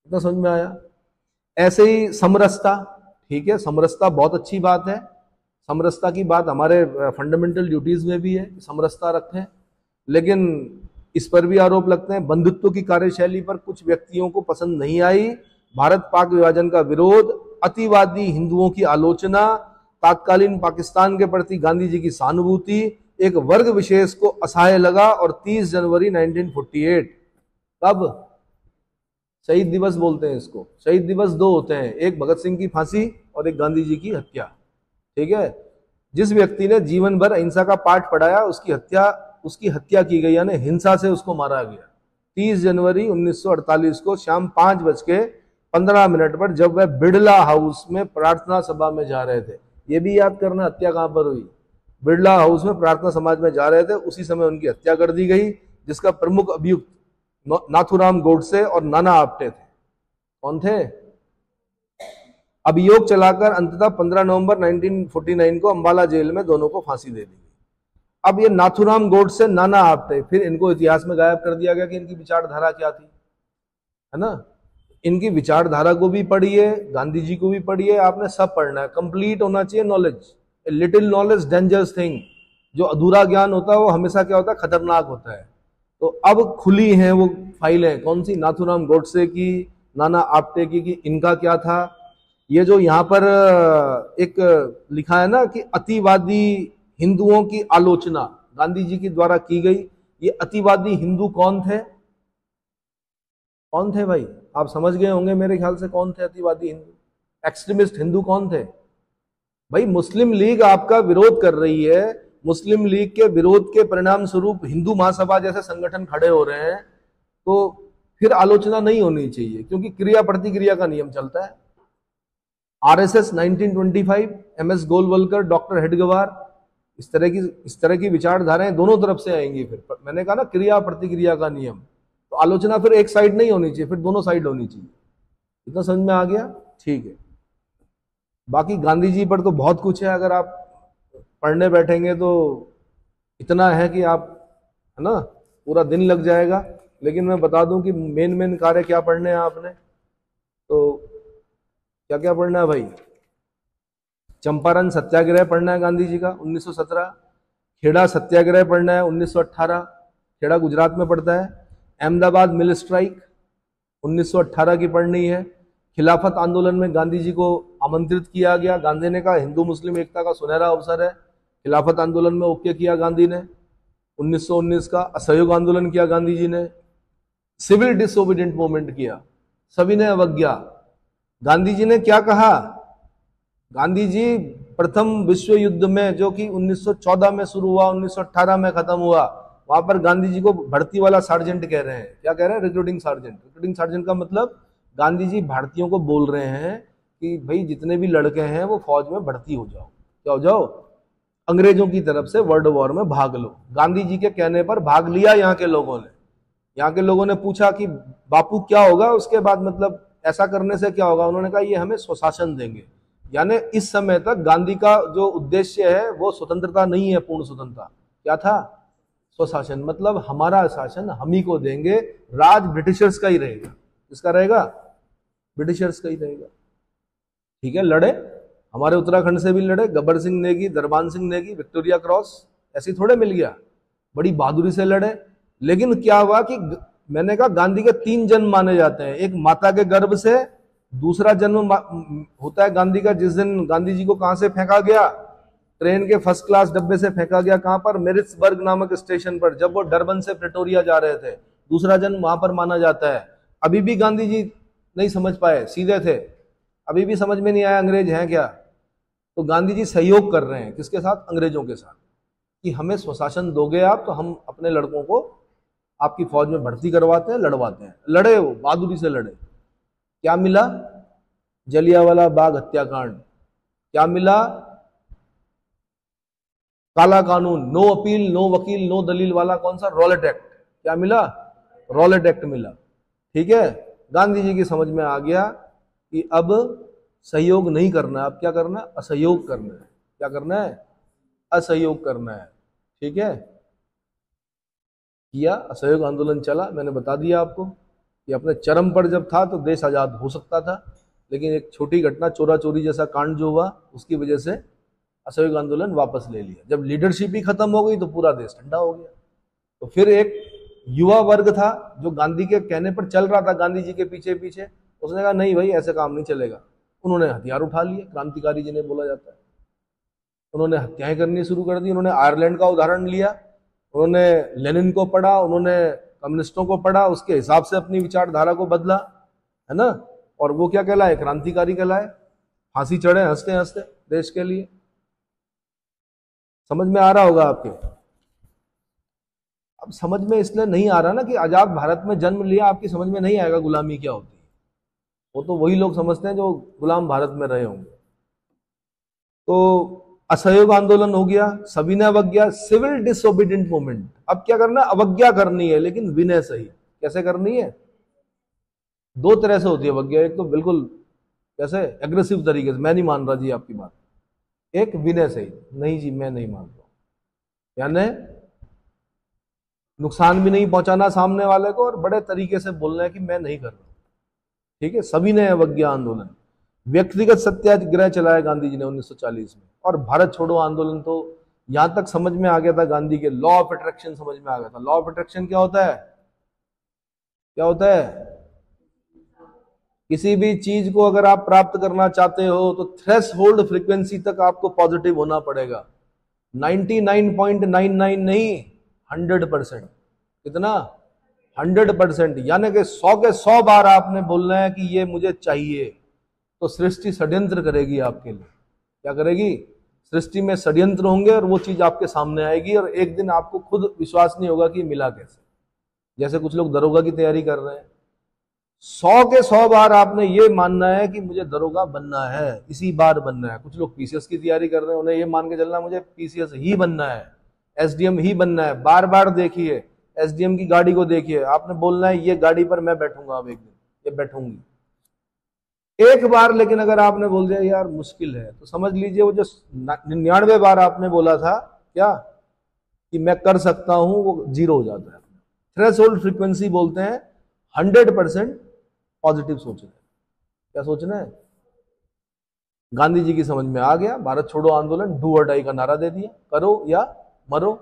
इतना समझ में आया। ऐसे ही समरसता, ठीक है, समरसता बहुत अच्छी बात है, समरसता की बात हमारे फंडामेंटल ड्यूटीज में भी है, समरसता रखें। लेकिन इस पर भी आरोप लगते हैं, बंधुत्व की कार्यशैली पर कुछ व्यक्तियों को पसंद नहीं आई, भारत पाक विभाजन का विरोध, अतिवादी हिंदुओं की आलोचना, तात्कालीन पाकिस्तान के प्रति गांधी जी की सहानुभूति, एक वर्ग विशेष को असहाय लगा, और 30 जनवरी 1948, कब शहीद दिवस बोलते हैं इसको। शहीद दिवस दो होते हैं, एक भगत सिंह की फांसी और एक गांधी जी की हत्या, ठीक है। जिस व्यक्ति ने जीवन भर अहिंसा का पाठ पढ़ाया उसकी हत्या की गई, यानी हिंसा से उसको मारा गया 30 जनवरी 1948 को शाम 5:15 पर, जब वह बिड़ला हाउस में प्रार्थना सभा में जा रहे थे। ये भी याद करना हत्या कहां पर हुई, बिड़ला हाउस में प्रार्थना समाज में जा रहे थे, उसी समय उनकी हत्या कर दी गई, जिसका प्रमुख अभियुक्त नाथूराम गोडसे और नाना आप्टे थे। कौन थे? अभियोग चलाकर अंततः 15 नवंबर 1949 को अंबाला जेल में दोनों को फांसी दे दी गई। अब ये नाथूराम गोडसे, नाना आप्टे, फिर इनको इतिहास में गायब कर दिया गया कि इनकी विचारधारा क्या थी, है ना। इनकी विचारधारा को भी पढ़िए, गांधी जी को भी पढ़िए, आपने सब पढ़ना है, कंप्लीट होना चाहिए knowledge. Little knowledge dangerous thing, जो अधूरा ज्ञान होता है वो हमेशा क्या होता है, खतरनाक होता है। तो अब खुली हैं वो फाइलें, कौन सी, नाथूराम गोडसे की, नाना आप्टे की, कि इनका क्या था। ये जो यहाँ पर एक लिखा है ना कि अतिवादी हिंदुओं की आलोचना गांधी जी के द्वारा की गई, ये अतिवादी हिंदू कौन थे? कौन थे भाई? आप समझ गए होंगे मेरे ख्याल से कौन थे अतिवादी हिंदू, एक्सट्रीमिस्ट हिंदू कौन थे भाई? मुस्लिम लीग आपका विरोध कर रही है, मुस्लिम लीग के विरोध के परिणाम स्वरूप हिंदू महासभा जैसे संगठन खड़े हो रहे हैं, तो फिर आलोचना नहीं होनी चाहिए, क्योंकि क्रिया प्रतिक्रिया का नियम चलता है। RSS 1925, MS Golwalkar, doctor Hedgewar, इस तरह की विचारधाराएं दोनों तरफ से आएंगी। फिर मैंने कहा ना, क्रिया प्रतिक्रिया का नियम, तो आलोचना फिर एक साइड नहीं होनी चाहिए, फिर दोनों साइड होनी चाहिए। इतना समझ में आ गया? ठीक है। बाकी गांधी जी पर तो बहुत कुछ है, अगर आप पढ़ने बैठेंगे तो इतना है कि आप, है ना, पूरा दिन लग जाएगा। लेकिन मैं बता दूं कि मेन कार्य क्या पढ़ने हैं आपने, तो क्या क्या पढ़ना है भाई? चंपारण सत्याग्रह पढ़ना है गांधी जी का 1917, खेड़ा सत्याग्रह पढ़ना है 1918, खेड़ा गुजरात में पड़ता है। अहमदाबाद मिल स्ट्राइक 1918 की पढ़नी है। खिलाफत आंदोलन में गांधी जी को आमंत्रित किया गया, गांधी ने कहा हिंदू मुस्लिम एकता का सुनहरा अवसर है, खिलाफत आंदोलन में ओके किया गांधी ने। 1919 का असहयोग आंदोलन किया गांधी जी ने। सिविल डिसोबीडियंट मूवमेंट किया, सभी ने अवज्ञा। गांधी जी ने क्या कहा? गांधी जी प्रथम विश्व युद्ध में, जो कि 1914 में शुरू हुआ, 1918 में खत्म हुआ, वहां पर गांधी जी को भर्ती वाला सार्जेंट कह रहे हैं। क्या कह रहे हैं? Recruiting sergeant. रिक्रूटिंग सार्जेंट का मतलब गांधी जी भारतीयों को बोल रहे हैं कि भाई जितने भी लड़के हैं वो फौज में भर्ती हो जाओ, क्या हो जाओ, अंग्रेजों की तरफ से वर्ल्ड वॉर में भाग लो। गांधी जी के कहने पर भाग लिया यहाँ के लोगों ने। यहाँ के लोगों ने पूछा कि बापू क्या होगा उसके बाद, मतलब ऐसा करने से क्या होगा? उन्होंने कहा ये हमें स्वशासन देंगे। यानी इस समय तक गांधी का जो उद्देश्य है वो स्वतंत्रता नहीं है, पूर्ण स्वतंत्रता। क्या था? स्वशासन, मतलब हमारा शासन हम ही को देंगे, राज ब्रिटिशर्स का ही रहेगा। किसका रहेगा? ब्रिटिशर्स का ही रहेगा। ठीक है, लड़े, हमारे उत्तराखंड से भी लड़े, गब्बर सिंह नेगी, दरबान सिंह नेगी, विक्टोरिया क्रॉस, ऐसे थोड़े मिल गया, बड़ी बहादुरी से लड़े। लेकिन क्या हुआ कि मैंने कहा गांधी के 3 जन्म माने जाते हैं। एक माता के गर्भ से, दूसरा जन्म होता है गांधी का जिस दिन गांधी जी को कहां से फेंका गया, ट्रेन के फर्स्ट क्लास डब्बे से फेंका गया। कहां पर? मेरिट्सबर्ग नामक स्टेशन पर, जब वो डरबन से प्रेटोरिया जा रहे थे। दूसरा जन्म वहां पर माना जाता है। अभी भी गांधी जी नहीं समझ पाए, सीधे थे, अभी भी समझ में नहीं आया अंग्रेज हैं क्या। तो गांधी जी सहयोग कर रहे हैं किसके साथ? अंग्रेजों के साथ, कि हमें स्वशासन दोगे आप तो हम अपने लड़कों को आपकी फौज में भर्ती करवाते हैं, लड़वाते हैं। लड़े, वो बहादुरी से लड़े। क्या मिला? जलियांवाला बाग हत्याकांड। क्या मिला? काला कानून, नो अपील, नो वकील, नो दलील वाला कौन सा? Rowlatt act. क्या मिला? रॉलेट एक्ट मिला। ठीक है, गांधी जी की समझ में आ गया कि अब सहयोग नहीं करना है, अब क्या करना है? असहयोग करना है। क्या करना है? असहयोग करना है। ठीक है, किया, असहयोग आंदोलन चला। मैंने बता दिया आपको कि अपने चरम पर जब था तो देश आजाद हो सकता था, लेकिन एक छोटी घटना, चोरा चोरी जैसा कांड जो हुआ, उसकी वजह से असहयोग आंदोलन वापस ले लिया। जब लीडरशिप ही खत्म हो गई तो पूरा देश ठंडा हो गया। तो फिर एक युवा वर्ग था जो गांधी के कहने पर चल रहा था, गांधी जी के पीछे पीछे, उसने कहा नहीं भाई ऐसे काम नहीं चलेगा। उन्होंने हथियार उठा लिए, क्रांतिकारी जिन्हें बोला जाता है। उन्होंने हत्याएं करनी शुरू कर दी। उन्होंने आयरलैंड का उदाहरण लिया, उन्होंने लेनिन को पढ़ा, उन्होंने कम्युनिस्टों को पढ़ा, उसके हिसाब से अपनी विचारधारा को बदला, है ना। और वो क्या कहलाए? क्रांतिकारी कहलाए। फांसी चढ़े हंसते हंसते देश के लिए। समझ में आ रहा होगा आपके? अब समझ में इसलिए नहीं आ रहा ना कि आजाद भारत में जन्म लिया, आपकी समझ में नहीं आएगा गुलामी क्या होती है। वो तो वही लोग समझते हैं जो गुलाम भारत में रहे होंगे। तो असहयोग आंदोलन हो गया, सभी ने अवज्ञा, सिविल डिसोबीडियंट मूवमेंट। अब क्या करना? अवज्ञा करनी है, लेकिन विनय सही। कैसे करनी है? दो तरह से होती है अवज्ञा। एक तो बिल्कुल कैसे एग्रेसिव तरीके से, मैं नहीं मान रहा जी आपकी बात। एक विनय सही, नहीं जी मैं नहीं मान रहा, यानी नुकसान भी नहीं पहुंचाना सामने वाले को और बड़े तरीके से बोलना है कि मैं नहीं कर रहा। ठीक है, सभी ने अवज्ञा आंदोलन। व्यक्तिगत सत्याग्रह चलाया गांधी जी ने 1940 में। और भारत छोड़ो आंदोलन तो यहां तक समझ में आ गया था गांधी के, लॉ ऑफ अट्रैक्शन समझ में आ गया था। लॉ ऑफ अट्रैक्शन क्या होता है? क्या होता है? किसी भी चीज को अगर आप प्राप्त करना चाहते हो तो थ्रेशोल्ड फ्रीक्वेंसी तक आपको पॉजिटिव होना पड़ेगा। 99.99 नहीं, 100%। कितना? 100%। यानी कि 100 के 100 बार आपने बोलना है कि ये मुझे चाहिए, तो सृष्टि षड्यंत्र करेगी आपके लिए। क्या करेगी? सृष्टि में षड्यंत्र होंगे और वो चीज आपके सामने आएगी, और एक दिन आपको खुद विश्वास नहीं होगा कि मिला कैसे। जैसे कुछ लोग दरोगा की तैयारी कर रहे हैं, 100 के 100 बार आपने ये मानना है कि मुझे दरोगा बनना है, इसी बार बनना है। कुछ लोग पीसीएस की तैयारी कर रहे हैं, उन्हें ये मान के चलना मुझे पीसीएस ही बनना है, एसडीएम ही बनना है। बार बार देखिए, एसडीएम की गाड़ी को देखिए, आपने बोलना है ये गाड़ी पर मैं बैठूंगा, अब एक दिन ये बैठूंगी। एक बार लेकिन अगर आपने बोल दिया यार मुश्किल है, तो समझ लीजिए वो जो 99 बार आपने बोला था क्या कि मैं कर सकता हूं, वो जीरो हो जाता है। थ्रेशोल्ड फ्रीक्वेंसी बोलते हैं 100% पॉजिटिव सोचना है। क्या सोचना है? गांधी जी की समझ में आ गया, भारत छोड़ो आंदोलन, डू और डाई का नारा दे दिया, करो या मरो।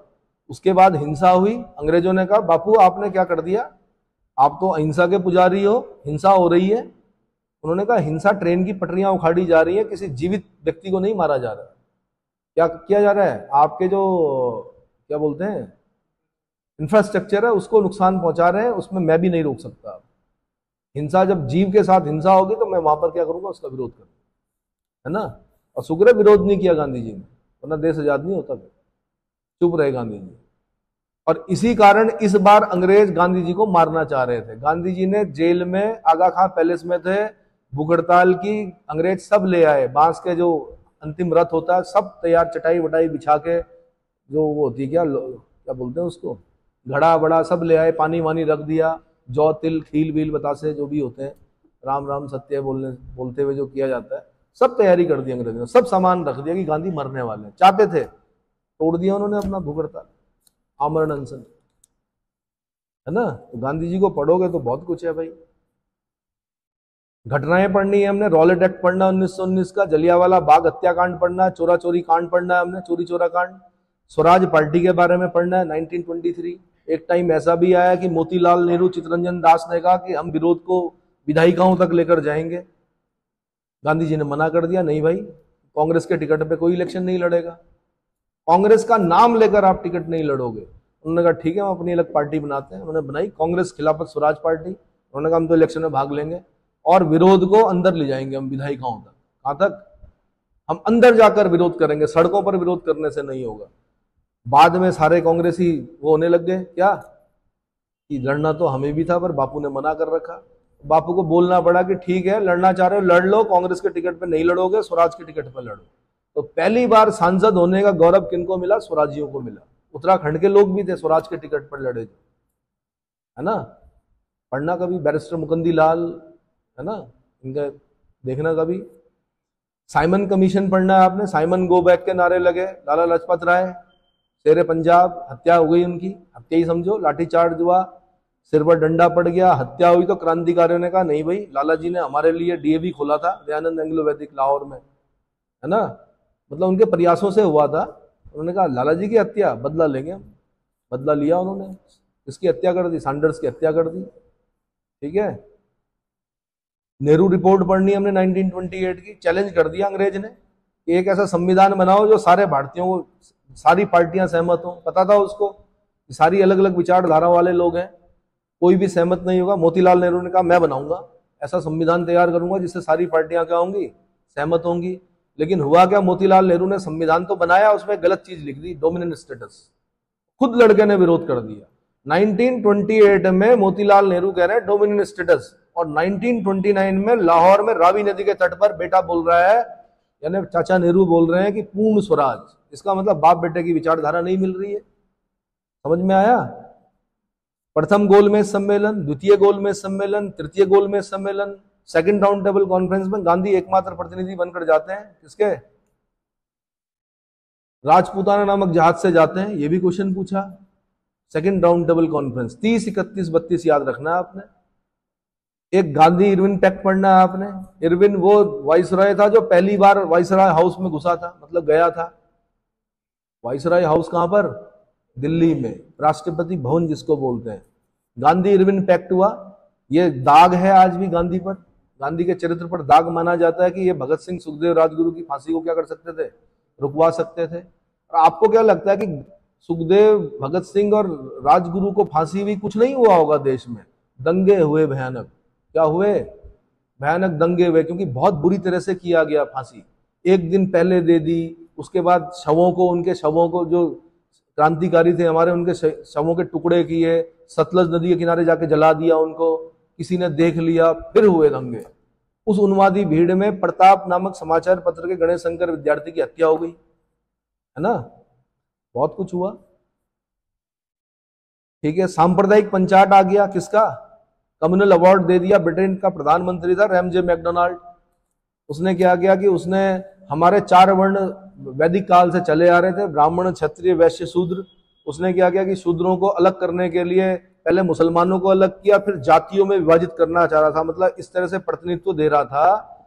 उसके बाद हिंसा हुई। अंग्रेजों ने कहा बापू आपने क्या कर दिया, आप तो अहिंसा के पुजारी हो, हिंसा हो रही है। उन्होंने कहा हिंसा, ट्रेन की पटरियां उखाड़ी जा रही है, किसी जीवित व्यक्ति को नहीं मारा जा रहा। क्या किया जा रहा है? आपके जो क्या बोलते हैं इंफ्रास्ट्रक्चर है उसको नुकसान पहुंचा रहे हैं, उसमें मैं भी नहीं रोक सकता। हिंसा, जब जीव के साथ हिंसा होगी तो मैं वहां पर क्या करूंगा? उसका विरोध करूंगा, है ना। और शुक्र है विरोध नहीं किया गांधी जी ने, वरना देश आजाद नहीं होता। चुप रहे गांधी जी। और इसी कारण इस बार अंग्रेज गांधी जी को मारना चाह रहे थे। गांधी जी ने जेल में, आगा खां पैलेस में थे, भूख हड़ताल की, अंग्रेज सब ले आए, बांस के जो अंतिम रथ होता है सब तैयार, चटाई वटाई बिछा के, जो वो होती है क्या बोलते हैं उसको, घड़ा बड़ा सब ले आए, पानी वानी रख दिया, जौ तिल खील बील बतासे जो भी होते हैं, राम राम सत्य बोलते हुए जो किया जाता है, सब तैयारी कर दी अंग्रेजों ने, सब सामान रख दिया कि गांधी मरने वाले हैं। चाहते थे, तोड़ दिया उन्होंने अपना भूख हड़ताल, आमरण अनशन, है ना। तो गांधी जी को पढ़ोगे तो बहुत कुछ है भाई। घटनाएं पढ़नी है हमने, रॉलेट एक्ट पढ़ना 1919 का, जलियांवाला बाग हत्याकांड पढ़ना है, चोरा चोरी कांड पढ़ना है हमने, चोरी चोरा कांड, स्वराज पार्टी के बारे में पढ़ना है 1923। एक टाइम ऐसा भी आया कि मोतीलाल नेहरू, चित्तरंजन दास ने कहा कि हम विरोध को विधायिकाओं तक लेकर जाएंगे। गांधी जी ने मना कर दिया, नहीं भाई कांग्रेस के टिकट पे कोई इलेक्शन नहीं लड़ेगा, कांग्रेस का नाम लेकर आप टिकट नहीं लड़ोगे। उन्होंने कहा ठीक है हम अपनी अलग पार्टी बनाते हैं। उन्होंने बनाई कांग्रेस खिलाफत स्वराज पार्टी। उन्होंने कहा हम तो इलेक्शन में भाग लेंगे और विरोध को अंदर ले जाएंगे हम विधायिकाओं तक। कहां तक? हम अंदर जाकर विरोध करेंगे, सड़कों पर विरोध करने से नहीं होगा। बाद में सारे कांग्रेसी वो होने लग गए क्या कि लड़ना तो हमें भी था पर बापू ने मना कर रखा। बापू को बोलना पड़ा कि ठीक है लड़ना चाह रहे हो लड़ लो, कांग्रेस के टिकट पे नहीं लड़ोगे, स्वराज के टिकट पे लड़ो। तो पहली बार सांसद होने का गौरव किनको मिला? स्वराजियों को मिला। उत्तराखंड के लोग भी थे स्वराज के टिकट पर लड़े, है ना। पढ़ना कभी बैरिस्टर मुकुंदी लाल, है ना, इनका देखना कभी। साइमन कमीशन पढ़ना है आपने, साइमन गो बैक के नारे लगे, लाला लाजपत राय, शेरे पंजाब, हत्या हो गई उनकी, हत्या ही समझो, लाठीचार्ज हुआ, सिर पर डंडा पड़ गया, हत्या हुई। तो क्रांतिकारियों ने कहा नहीं भाई, लाला जी ने हमारे लिए डीएवी खोला था, दयानंद एंग्लो वैदिक लाहौर में, है ना, मतलब उनके प्रयासों से हुआ था। उन्होंने कहा लाला जी की हत्या, बदला लेंगे हम। बदला लिया उन्होंने, इसकी हत्या कर दी, सैंडर्स की हत्या कर दी। ठीक है, नेहरू रिपोर्ट पढ़नी हमने 1928 की, चैलेंज कर दिया अंग्रेज ने कि एक ऐसा संविधान बनाओ जो सारे भारतीयों को, सारी पार्टियां सहमत हो। पता था उसको कि सारी अलग अलग विचारधारा वाले लोग हैं, कोई भी सहमत नहीं होगा। मोतीलाल नेहरू ने कहा मैं बनाऊंगा, ऐसा संविधान तैयार करूंगा जिससे सारी पार्टियां क्या होंगी, सहमत होंगी। लेकिन हुआ क्या, मोतीलाल नेहरू ने संविधान तो बनाया, उसमें गलत चीज लिख दी, डोमिनेंट स्टेटस। खुद लड़के ने विरोध कर दिया। 1928 में मोतीलाल नेहरू कह रहे हैं डोमिनेंट स्टेटस, और 1929 में लाहौर में रावी नदी के तट पर बेटा बोल रहा है, यानी चाचा नेहरू बोल रहे हैं कि पूर्ण स्वराज। इसका मतलब बाप बेटे की विचारधारा नहीं मिल रही है। समझ में आया? प्रथम गोलमेज सम्मेलन, द्वितीय गोलमेज सम्मेलन, तृतीय गोलमेज सम्मेलन, सेकंड राउंड टेबल कॉन्फ्रेंस में गांधी एकमात्र प्रतिनिधि बनकर जाते हैं। किसके? राजपूताना नामक जहाज से जाते हैं, ये भी क्वेश्चन पूछा। सेकंड राउंड टेबल कॉन्फ्रेंस 30, 31, 32 याद रखना है आपने। एक गांधी इरविन पैक्ट पढ़ना है आपने। इरविन वो वाइसरॉय था जो पहली बार वाइसरॉय हाउस में घुसा था, मतलब गया था। वाइसरॉय हाउस कहां पर? दिल्ली में, राष्ट्रपति भवन जिसको बोलते हैं। गांधी इरविन पैक्ट हुआ, ये दाग है आज भी गांधी पर, गांधी के चरित्र पर दाग माना जाता है कि ये भगत सिंह, सुखदेव, राजगुरु की फांसी को क्या कर सकते थे, रुकवा सकते थे। और आपको क्या लगता है कि सुखदेव, भगत सिंह और राजगुरु को फांसी हुई? कुछ नहीं हुआ होगा देश में, दंगे हुए भयानक। क्या हुए? भयानक दंगे हुए, क्योंकि बहुत बुरी तरह से किया गया फांसी। एक दिन पहले दे दी, उसके बाद शवों को, उनके शवों को, जो क्रांतिकारी थे हमारे, उनके शवों के टुकड़े किए, सतलज नदी के किनारे जाके जला दिया उनको, किसी ने देख लिया, फिर हुए दंगे। उस उन्मादी भीड़ में प्रताप नामक समाचार पत्र के गणेश शंकर विद्यार्थी की हत्या हो गई, है ना, बहुत कुछ हुआ। ठीक है, सांप्रदायिक पंचायत आ गया, किसका? कम्युनल अवार्ड दे दिया, ब्रिटेन का प्रधानमंत्री था रैमजे मैकडोनाल्ड। उसने क्या किया कि उसने हमारे 4 वर्ण वैदिक काल से चले आ रहे थे, ब्राह्मण, क्षत्रिय, वैश्य, शूद्र। उसने क्या किया कि शूद्रों को अलग करने के लिए पहले मुसलमानों को अलग किया, फिर जातियों में विभाजित करना चाह रहा था। मतलब इस तरह से प्रतिनिधित्व दे रहा था